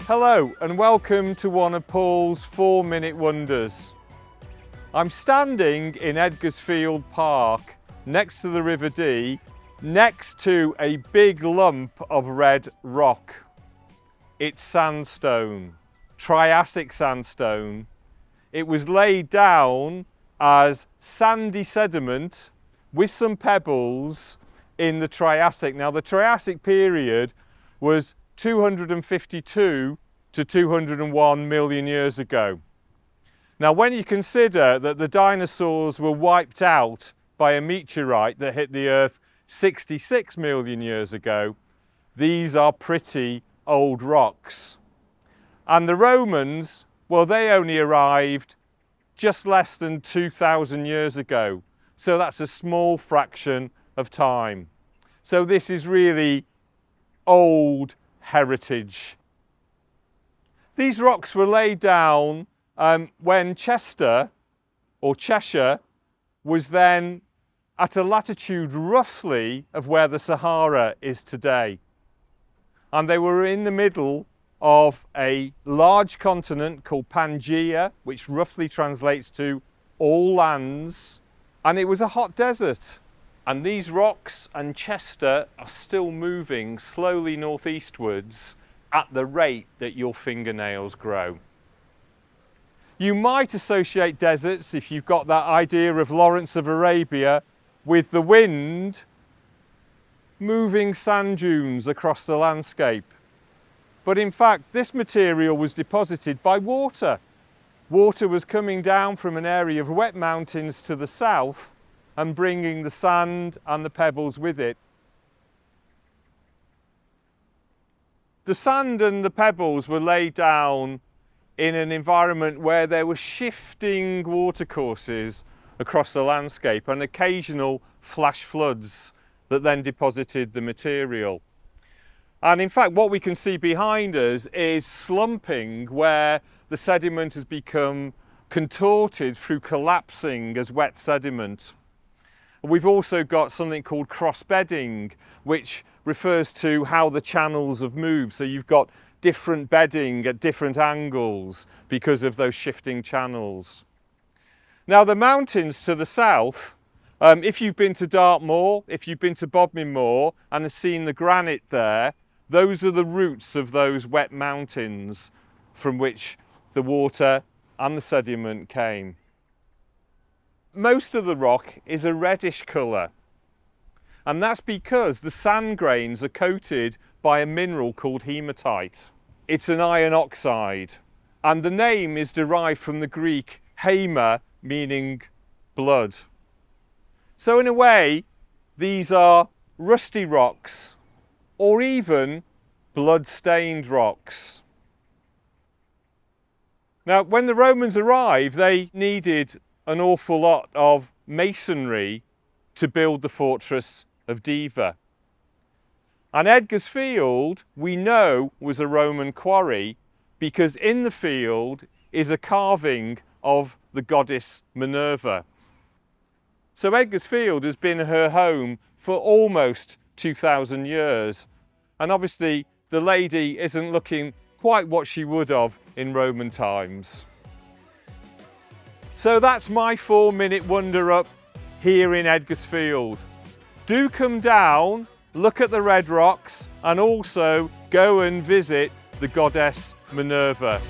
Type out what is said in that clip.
Hello and welcome to one of Paul's 4-minute wonders. I'm standing in Edgar's Field Park next to the River Dee, next to a big lump of red rock. It's sandstone, Triassic sandstone. It was laid down as sandy sediment with some pebbles in the Triassic. Now the Triassic period was 252 to 201 million years ago. Now when you consider that the dinosaurs were wiped out by a meteorite that hit the Earth 66 million years ago, these are pretty old rocks. And the Romans, well, they only arrived just less than 2,000 years ago. So that's a small fraction of time. So this is really old heritage. These rocks were laid down when Chester Cheshire was then at a latitude roughly of where the Sahara is today. And they were in the middle of a large continent called Pangaea, which roughly translates to all lands, and it was a hot desert. And these rocks and Chester are still moving slowly northeastwards at the rate that your fingernails grow. You might associate deserts, if you've got that idea of Lawrence of Arabia, with the wind moving sand dunes across the landscape. But in fact, this material was deposited by water. Water was coming down from an area of wet mountains to the south and bringing the sand and the pebbles with it. The sand and the pebbles were laid down in an environment where there were shifting watercourses across the landscape and occasional flash floods that then deposited the material. And in fact, what we can see behind us is slumping, where the sediment has become contorted through collapsing as wet sediment. We've also got something called cross-bedding, which refers to how the channels have moved. So you've got different bedding at different angles because of those shifting channels. Now the mountains to the south, if you've been to Dartmoor, if you've been to Bodmin Moor and have seen the granite there, those are the roots of those wet mountains from which the water and the sediment came. Most of the rock is a reddish colour, and that's because the sand grains are coated by a mineral called hematite. It's an iron oxide, and the name is derived from the Greek hema, meaning blood. So in a way, these are rusty rocks or even blood-stained rocks. Now, when the Romans arrived, they needed an awful lot of masonry to build the fortress of Diva. And Edgar's Field, we know, was a Roman quarry because in the field is a carving of the goddess Minerva. So Edgar's Field has been her home for almost 2,000 years. And obviously the lady isn't looking quite what she would have in Roman times. So that's my 4-minute wonder up here in Edgar's Field. Do come down, look at the red rocks, and also go and visit the goddess Minerva.